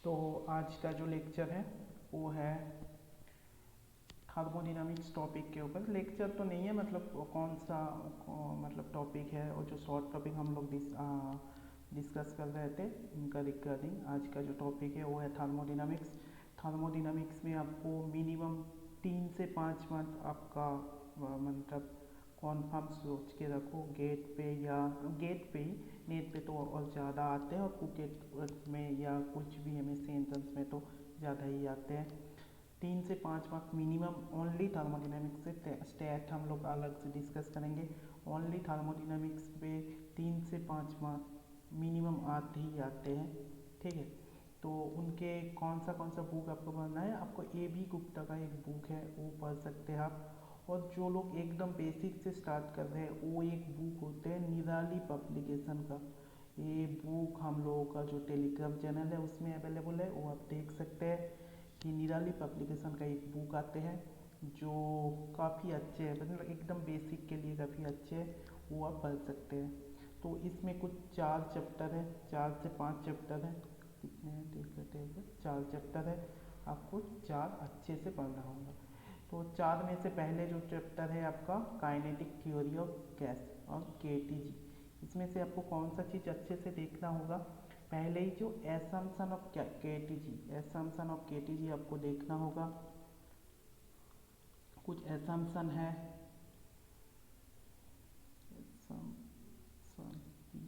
तो आज का जो लेक्चर है वो है हार्मोडायनामिक्स टॉपिक के ऊपर। लेक्चर तो नहीं है, मतलब कौन सा मतलब टॉपिक है, और जो शॉर्ट टॉपिक हम लोग डिस्कस कर रहे थे उनका रिगार्डिंग आज का जो टॉपिक है वो है थर्मोडायनामिक्स। थर्मोडायनामिक्स में आपको मिनिमम 3 से 5 आपका मतलब कॉन्फर्म सोच के रखो, गेट पे या गेट पे ही, नेट पे तो और ज़्यादा आते हैं, और कुकेट में या कुछ भी एमएससी एंट्रेंस में तो ज़्यादा ही आते हैं। 3 से 5 मार्क मिनिमम ओनली थर्मोडायनामिक्स से। स्टैट हम लोग अलग से डिस्कस करेंगे। ओनली थर्मोडायनामिक्स पे 3 से 5 मार्क मिनिमम आते ही आते हैं, ठीक है। तो उनके कौन सा बुक आपको पढ़ना है, आपको ए बी गुप्ता का एक बुक है वो पढ़ सकते हैं आप। और जो लोग एकदम बेसिक से स्टार्ट कर रहे हैं वो एक बुक होते हैं निराली पब्लिकेशन का। ये बुक हम लोगों का जो टेलीग्राम चैनल है उसमें अवेलेबल है, वो आप देख सकते हैं कि निराली पब्लिकेशन का एक बुक आते हैं जो काफ़ी अच्छे हैं, मतलब एकदम बेसिक के लिए काफ़ी अच्छे हैं, वो आप पढ़ सकते हैं। तो इसमें कुछ 4 चैप्टर है, 4 से 5 चैप्टर है, कितने हैं देख लेते हैं। 4 चैप्टर है, आपको 4 अच्छे से पढ़ना होगा। तो 4 में से पहले जो चैप्टर है आपका काइनेटिक थ्योरी ऑफ गैस और केटीजी। इसमें से आपको कौन सा चीज़ अच्छे से देखना होगा, पहले ही जो एसम्पशन ऑफ केटीजी, एसम्पशन ऑफ केटीजी आपको देखना होगा। कुछ एसम्पशन है,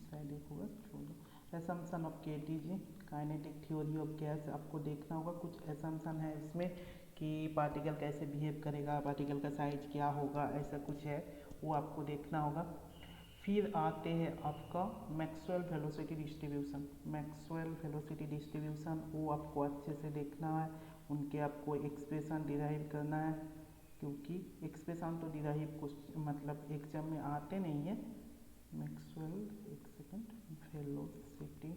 शायद एक होगा, छोड़ो। Assumption of KTG, kinetic theory of gas आपको देखना होगा। कुछ एसम्पशन है इसमें कि पार्टिकल कैसे बिहेव करेगा, पार्टिकल का साइज क्या होगा, ऐसा कुछ है, वो आपको देखना होगा। फिर आते हैं आपका Maxwell velocity distribution. Maxwell velocity distribution वो आपको अच्छे से देखना है, उनके आपको एक्सप्रेशन डिराइव करना है, क्योंकि एक्सप्रेशन तो डिराइव मतलब एग्जाम में आते नहीं है। मैक्सवेल, एक सेकेंड, वेलोसिटी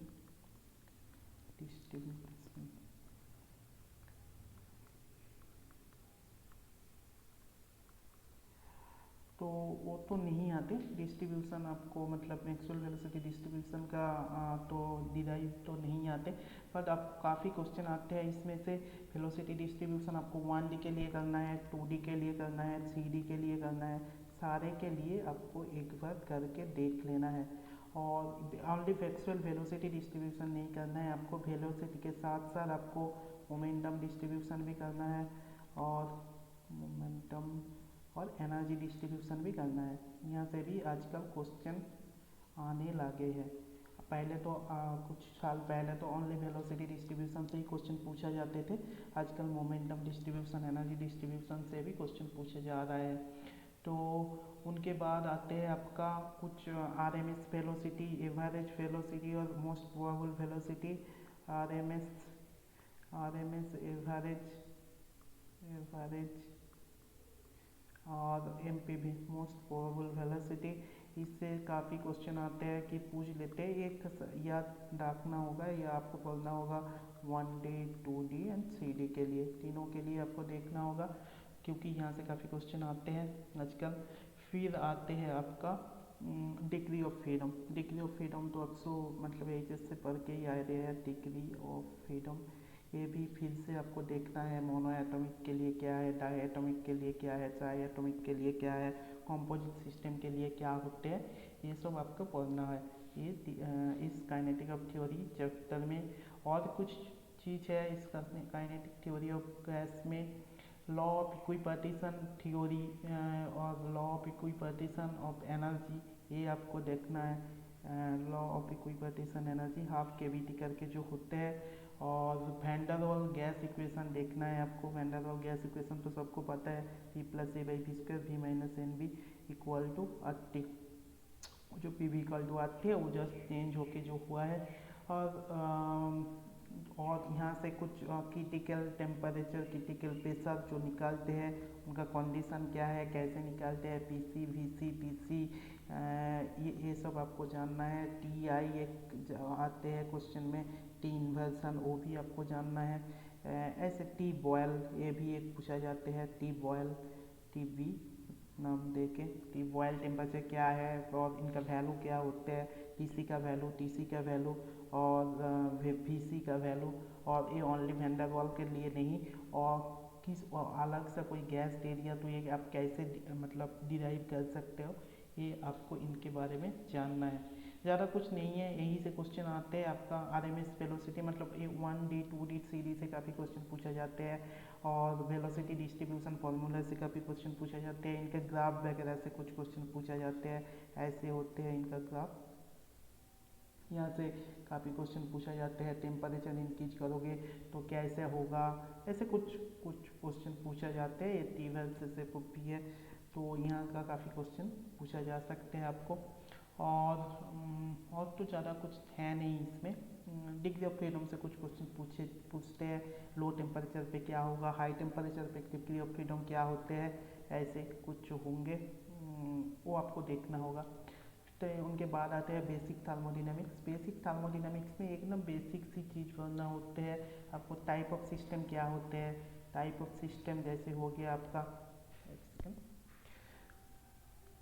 डिस्ट्रीब्यूशन, तो वो तो नहीं आते डिस्ट्रीब्यूशन आपको, मतलब मैक्सवेल वेलोसिटी डिस्ट्रीब्यूशन का तो डिराइव तो नहीं आते, बट आप काफ़ी क्वेश्चन आते हैं इसमें से। वेलोसिटी डिस्ट्रीब्यूशन आपको 1D के लिए करना है, 2D के लिए करना है, 3D के लिए करना है, सारे के लिए आपको एक बार करके देख लेना है। और ओनली मैक्सवेल वेलोसिटी डिस्ट्रीब्यूशन नहीं करना है आपको, वेलोसिटी के साथ साथ आपको मोमेंटम डिस्ट्रीब्यूशन भी करना है, और मोमेंटम और एनर्जी डिस्ट्रीब्यूशन भी करना है। यहाँ से भी आजकल क्वेश्चन आने लगे हैं। पहले तो कुछ साल पहले तो ओनली वेलोसिटी डिस्ट्रीब्यूशन से ही क्वेश्चन पूछा जाते थे, आजकल मोमेंटम डिस्ट्रीब्यूशन, एनर्जी डिस्ट्रीब्यूशन से भी क्वेश्चन पूछे जा रहा है। तो उनके बाद आते हैं आपका कुछ आरएमएस वेलोसिटी, एवरेज वेलोसिटी और most probable velocity. RMS, RMS, average, average और एमपीवी, मोस्ट प्रोबेबल वेलोसिटी। इससे काफ़ी क्वेश्चन आते हैं कि पूछ लेते हैं, एक याद रखना होगा या आपको पढ़ना होगा 1D, 2D एंड 3D के लिए, तीनों के लिए आपको देखना होगा, क्योंकि यहाँ से काफ़ी क्वेश्चन आते हैं आजकल। फिर आते हैं आपका degree of freedom. Degree of freedom तो अक्सर मतलब एक से पढ़ के ही आ रहे हैं, डिग्री ऑफ फ्रीडम ये भी फिर से आपको देखना है। मोनो एटॉमिक के लिए क्या है, डाई एटॉमिक के लिए क्या है, ट्राई एटॉमिक के लिए क्या है, कंपोजिट सिस्टम के लिए क्या होते हैं, ये सब आपको पढ़ना है ये इस काइनेटिक ऑफ थ्योरी चैप्टर में। और कुछ चीज़ है इस काइनेटिक थ्योरी ऑफ गैस में, लॉ ऑफ इक्विपार्टीशन थ्योरी और law of equipartition of energy, ये आपको देखना है। Law of equipartition energy, half cavity करके जो होते हैं। और वैन डर वाल गैस इक्वेशन देखना है आपको। वैन डर वाल गैस इक्वेशन तो सबको पता है, P+A/V² V-NV equal to RT, जो P भी इक्वल टू RT है वो जस्ट चेंज होके जो हुआ है। और यहाँ से कुछ क्रिटिकल टेम्परेचर, क्रिटिकल प्रेशर जो निकालते हैं उनका कंडीशन क्या है, कैसे निकालते हैं, PC, VC, TC, ये सब आपको जानना है। TI एक आते हैं क्वेश्चन में, T इन्वर्सन, वो भी आपको जानना है। ऐसे T बॉयल ये भी एक पूछा जाते हैं, T बॉयल, TB नाम दे के। T बॉयल टेम्परेचर क्या है और इनका वैल्यू क्या होते हैं, पीसी का वैल्यू, टीसी का वैल्यू और वीसी का वैल्यू, और ये ओनली वैन डेर वाल के लिए नहीं, और किस और अलग से कोई गैस दे दिया तो ये आप कैसे मतलब डिराइव कर सकते हो, ये आपको इनके बारे में जानना है। ज़्यादा कुछ नहीं है, यहीं से क्वेश्चन आते हैं आपका आरएमएस वेलोसिटी, मतलब ये 1D 2D 3D से काफ़ी क्वेश्चन पूछा जाते हैं, और वेलोसिटी डिस्ट्रीब्यूशन फार्मूला से काफ़ी क्वेश्चन पूछे जाते हैं, इनके ग्राफ वगैरह से कुछ क्वेश्चन पूछा जाते हैं, ऐसे होते हैं इनका ग्राफ। यहाँ से काफ़ी क्वेश्चन पूछा जाते हैं, टेम्परेचर इंक्रीज करोगे तो कैसे होगा, ऐसे कुछ कुछ क्वेश्चन पूछा जाते हैं, ये ट्वेल्थ से भी है, तो यहाँ का काफ़ी क्वेश्चन पूछा जा सकते हैं आपको। और तो ज़्यादा कुछ है नहीं इसमें। डिग्री ऑफ फ्रीडम से कुछ क्वेश्चन पूछते हैं, लो टेम्परेचर पे क्या होगा, हाई टेम्परेचर पे डिग्री ऑफ फ्रीडम क्या होते हैं, ऐसे कुछ होंगे, वो आपको देखना होगा। तो उनके बाद आते हैं बेसिक थर्मोडायनामिक्स। बेसिक थर्मोडायनामिक्स में एकदम बेसिक सी चीज़ करना होते हैं आपको। टाइप ऑफ सिस्टम क्या होते हैं, टाइप ऑफ सिस्टम जैसे हो गया आपका,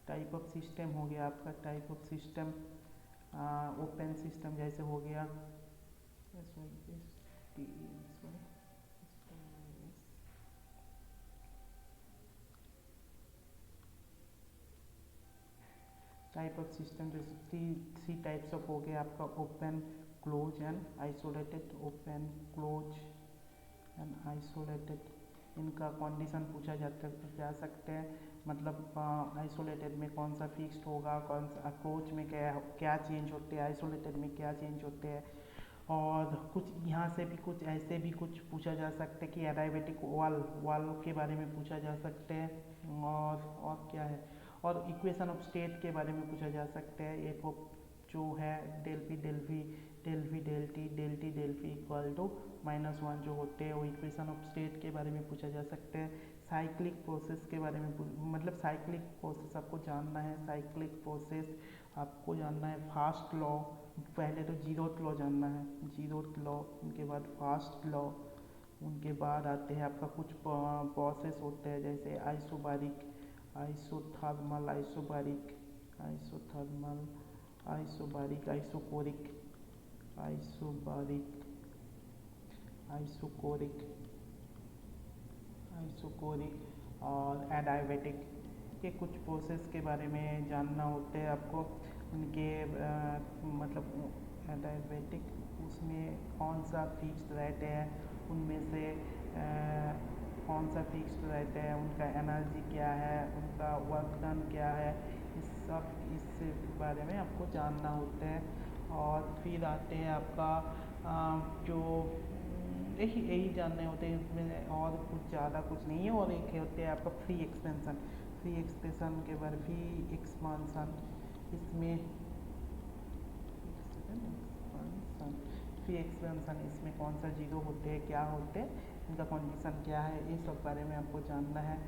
टाइप ऑफ सिस्टम हो गया आपका, type of system open system जैसे हो गया, टाइप ऑफ सिस्टम जैसे थ्री टाइप्स ऑफ हो गया आपका, open, close and isolated. Open, close and isolated, इनका कंडीशन पूछा जा सकते हैं, मतलब आइसोलेटेड में कौन सा फिक्स्ड होगा, कौन सा क्लोज में क्या चेंज होते हैं, आइसोलेटेड में क्या चेंज होते हैं। और कुछ यहाँ से भी कुछ ऐसे भी कुछ पूछा जा सकता है कि एडाइबेटिक वाल के बारे में पूछा जा सकते हैं, और क्या है, और इक्वेशन ऑफ स्टेट के बारे में पूछा जा सकता है। एक जो है del P del V del V del T del T del P equal to -1 जो होते हैं, वो इक्वेशन ऑफ स्टेट के बारे में पूछा जा सकते हैं। साइक्लिक प्रोसेस के बारे में मतलब साइक्लिक प्रोसेस आपको जानना है, साइक्लिक प्रोसेस आपको जानना है। फास्ट लॉ, पहले तो जीरोथ लॉ जानना है, जीरोथ लॉ, उनके बाद फास्ट लॉ, उनके बाद आते हैं आपका कुछ प्रोसेस होते हैं जैसे isobaric, isothermal, isobaric, isothermal, isobaric, isochoric, isobaric, isochoric, isochoric और एडाइबेटिक, ये कुछ प्रोसेस के बारे में जानना होते हैं आपको। उनके मतलब एडाइबेटिक, उसमें कौन सा फिक्स्ड रहते हैं, उनमें से कौन सा फिक्स्ड रहते हैं, उनका एनर्जी क्या है, उनका वर्क डन क्या है, इस बारे में आपको जानना होते हैं। और फिर आते हैं आपका जो यही जानने होते हैं, इसमें और कुछ ज़्यादा कुछ नहीं है। और एक होते हैं आपका फ्री एक्सपेंशन, फ्री एक्सपेंशन के बारे, फ्री एक्सपांसन, इसमें फ्री एक्सपेंशन, इसमें कौन सा जीरो होते हैं, क्या होते हैं, इनका कंडीशन क्या है, ये सब बारे में आपको जानना है।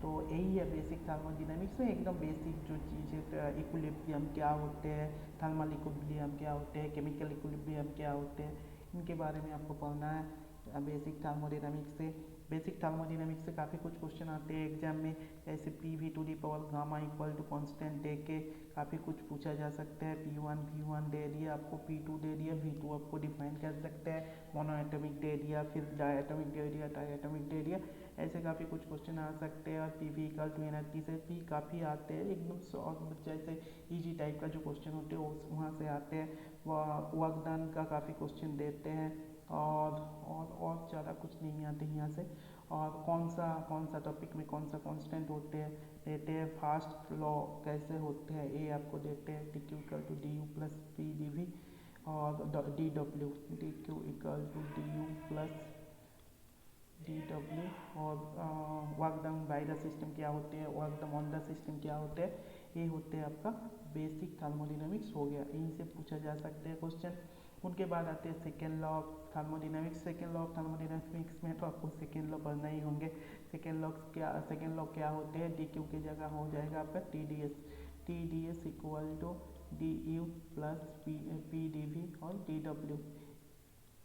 तो यही है बेसिक थर्मोडायनामिक्स में, एकदम बेसिक जो चीज़ है। इक्विलिब्रियम क्या होते हैं, थर्मल इक्विलिब्रियम क्या होते हैं, केमिकल इक्विलिब्रियम क्या होते हैं, इनके बारे में आपको पढ़ना है बेसिक थर्मोडायनामिक्स से। बेसिक थर्मोडायनामिक्स से काफ़ी कुछ क्वेश्चन आते हैं एग्जाम में, जैसे PV⁴ gamma equal to constant दे के काफ़ी कुछ पूछा जा सकता है। P1 दे दिया आपको, P2 दे दिया, V2 आपको डिफाइन कर सकते हैं, मोनोएटमिक दे दिया, फिर डायएटमिक दे दिया, ट्राइएटमिक दे दिया, ऐसे काफ़ी कुछ क्वेश्चन आ सकते हैं। और PV एनर्जी से भी काफ़ी आते हैं, एकदम शॉर्ट जैसे इजी टाइप का जो क्वेश्चन होते हैं वहाँ से आते हैं। वर्क डन का काफ़ी क्वेश्चन देते हैं, और ज़्यादा कुछ नहीं आते यहाँ से। और कौन सा टॉपिक में कौन सा कांस्टेंट होते हैं देते हैं। फास्ट लॉ कैसे होते हैं ये आपको देते हैं, DQ equal to DU plus PdV, और DW, DQ equal to DU plus DW। और work done by the system क्या होते हैं, work done on the system क्या होते हैं, ये होते हैं आपका बेसिक थर्मोडायनामिक्स हो गया, यहीं से पूछा जा सकते हैं क्वेश्चन। उनके बाद आते हैं second law of thermodynamics. Second law of thermodynamics में तो आपको सेकेंड लॉ पढ़ना ही होंगे। सेकेंड लॉ क्या होते हैं, DQ की जगह हो जाएगा आपका TDS equal to DU plus PdV और DW,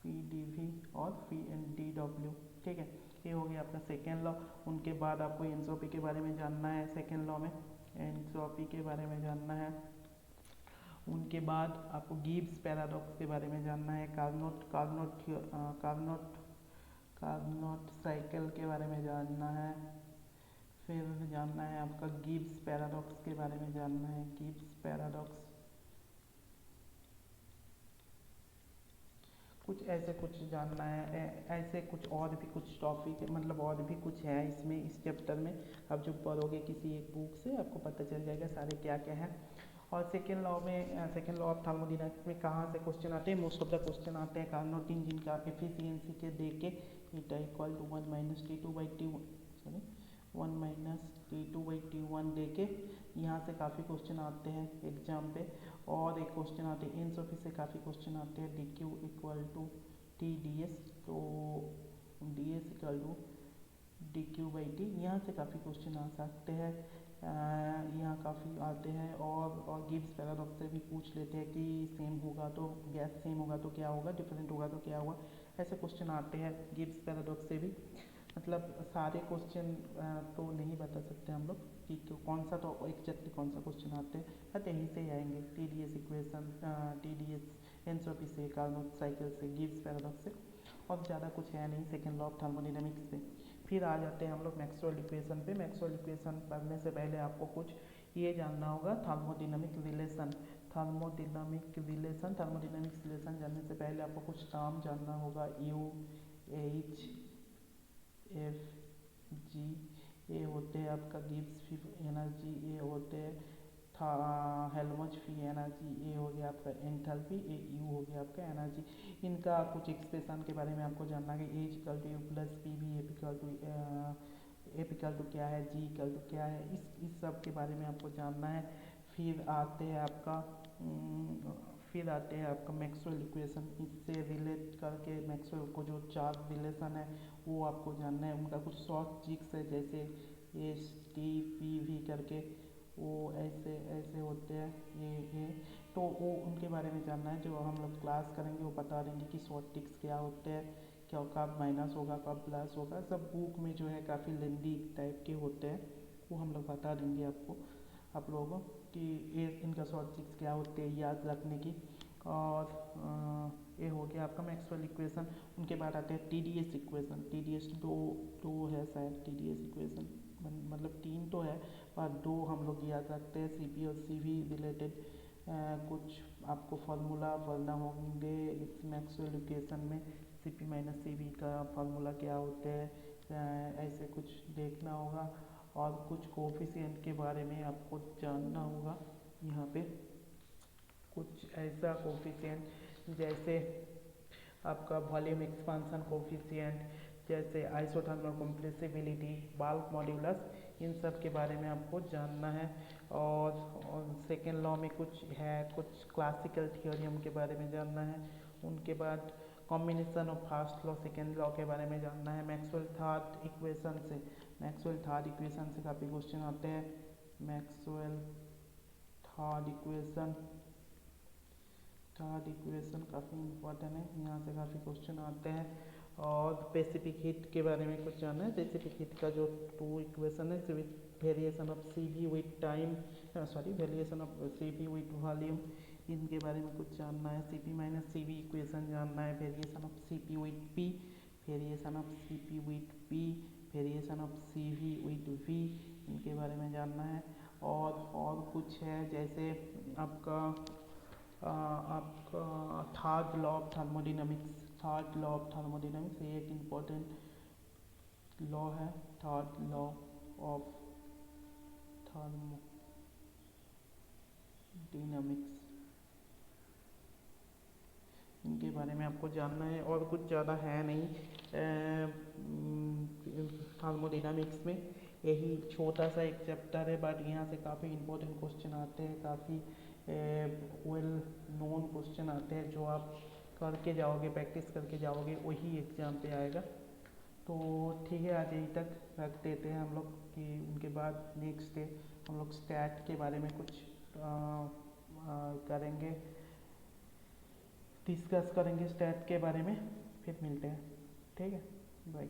PdV और DW, ठीक है। ये हो गया आपका सेकेंड लॉ। उनके बाद आपको एंट्रोपी के बारे में जानना है, सेकेंड लॉ में एंट्रोपी के बारे में जानना है। उनके बाद आपको गिब्स पैराडॉक्स के बारे में जानना है, कार्नोट साइकिल के बारे में जानना है। फिर जानना है आपका गिब्स पैराडॉक्स के बारे में जानना है, गिब्स पैराडॉक्स। कुछ जानना है, ऐसे कुछ और भी कुछ टॉपिक मतलब और भी कुछ है इसमें, इस चैप्टर में आप जो पढ़ोगे किसी एक बुक से आपको पता चल जाएगा सारे क्या क्या है। और सेकेंड लॉ में, सेकेंड लॉ ऑफ थर्मोडायनामिक्स में कहाँ से क्वेश्चन आते हैं, मोस्ट ऑफ द क्वेश्चन आते हैं कार्नोट इंजन का एफिशिएंसी के दे के, ईटा इक्वल टू 1 माइनस T2/T1 दे के यहाँ से काफ़ी क्वेश्चन आते हैं एग्जाम पे। और एक क्वेश्चन आते हैं एनट्रोपी से, काफ़ी क्वेश्चन आते हैं dq इक्वल टू TdS, तो ds इक्वल टू dq/t, यहाँ से काफ़ी क्वेश्चन आ सकते हैं, यहाँ काफ़ी आते हैं। और गिब्स पैराडॉक्स से भी पूछ लेते हैं कि सेम होगा तो, गैस सेम होगा तो क्या होगा, डिफरेंट होगा तो क्या होगा, ऐसे क्वेश्चन आते हैं गिब्स पैराडॉक्स से भी। मतलब सारे क्वेश्चन तो नहीं बता सकते हम लोग कि कौन सा तो एग्जैक्टली कौन सा क्वेश्चन आते हैं, बट यहीं से ही आएंगे, TdS इक्वेशन, TdS एंट्रोपी से, कार्नोट साइकिल से, गिब्स पैराडॉक्स से, और ज़्यादा कुछ है नहीं सेकेंड लॉ ऑफ थर्मोडायनामिक्स से। फिर आ जाते हैं हम लोग मैक्सवेल इक्वेशन पे। मैक्सवेल इक्वेशन पढ़ने से पहले आपको कुछ ये जानना होगा, थर्मोडायनामिक रिलेशन। थर्मोडायनामिक्स रिलेशन जानने से पहले आपको कुछ टर्म जानना होगा, U H F G, ये होते हैं आपका गिब्स फ्री एनर्जी, ये होते हैं हेल्महोल्ट्ज फ्री एनर्जी, ये हो गया आपका एंथैल्पी, ये U हो गया आपका एनर्जी। इनका कुछ एक्सप्रेशन के बारे में आपको जानना है कि H equal to U plus PV, F equal to क्या है, G इक्वल टू क्या है, इस सब के बारे में आपको जानना है। फिर आते हैं आपका मैक्सवेल इक्वेशन, इससे रिलेट करके मैक्सवेल को जो चार रिलेशन है वो आपको जानना है। उनका कुछ शॉर्ट ट्रिक्स है, जैसे STPV करके, वो ऐसे ऐसे होते हैं, ये तो वो उनके बारे में जानना है। जो हम लोग क्लास करेंगे वो बता देंगे कि शॉर्ट ट्रिक्स क्या होते हैं, क्या कब माइनस होगा कब प्लस होगा, सब बुक में जो है काफ़ी लेंदी टाइप के होते हैं, वो हम लोग बता देंगे आप लोगों कि ये इनका शॉर्ट ट्रिक्स क्या होते हैं याद रखने की। और ये हो गया आपका मैक्सवेल इक्वेशन। उनके बाद आते हैं TdS इक्वेशन। TdS दो है शायद, TdS इक्वेशन मतलब तीन तो है पर दो हम लोग याद रखते हैं, CP और CV रिलेटेड कुछ आपको फार्मूला पढ़ना होंगे इस मैक्सवेल इक्वेशन में। CP माइनस CV का फार्मूला क्या होते हैं, ऐसे कुछ देखना होगा। और कुछ कोफिशिएंट के बारे में आपको जानना होगा, यहाँ पे कुछ ऐसा कोफिशिएंट जैसे आपका वॉल्यूम एक्सपांशन कोफिशिएंट, जैसे आइसोथर्मल कंप्रेसिबिलिटी, बल्क मॉड्यूलस, इन सब के बारे में आपको जानना है। और सेकेंड लॉ में कुछ है, कुछ क्लासिकल थ्योरम के बारे में जानना है। उनके बाद combination of first law second law के बारे में जानना है। मैक्सवेल थर्ड इक्वेशन से काफ़ी क्वेश्चन आते हैं। मैक्सवेल थर्ड इक्वेशन काफ़ी इंपॉर्टेंट है, यहाँ से काफ़ी क्वेश्चन आते हैं। और स्पेसिफिक हीट के बारे में कुछ जानना है। स्पेसिफिक हीट का जो टू इक्वेशन है, variation of CV with volume, इनके बारे में कुछ जानना है। CP माइनस CV इक्वेशन जानना है। Variation of CP with P, variation of CP with P, variation of CV with V, इनके बारे में जानना है। और कुछ है जैसे आपका थर्ड लॉ ऑफ थर्मोडायनामिक्स, ये एक इम्पोर्टेंट लॉ है, थर्ड लॉ ऑफ थर्मोडायनामिक्स, इनके बारे में आपको जानना है। और कुछ ज़्यादा है नहीं थर्मोडायनामिक्स में, यही छोटा सा एक चैप्टर है, बट यहाँ से काफ़ी इंपॉर्टेंट क्वेश्चन आते हैं, काफ़ी वेल नोन क्वेश्चन आते हैं, जो आप करके जाओगे, प्रैक्टिस करके जाओगे, वही एग्ज़ाम पे आएगा। तो ठीक है, आज यहीं तक रख देते हैं हम लोग कि उनके बाद नेक्स्ट डे हम लोग स्टैट के बारे में कुछ करेंगे, डिस्कस करेंगे स्टैट के बारे में। फिर मिलते हैं, ठीक है, बाय।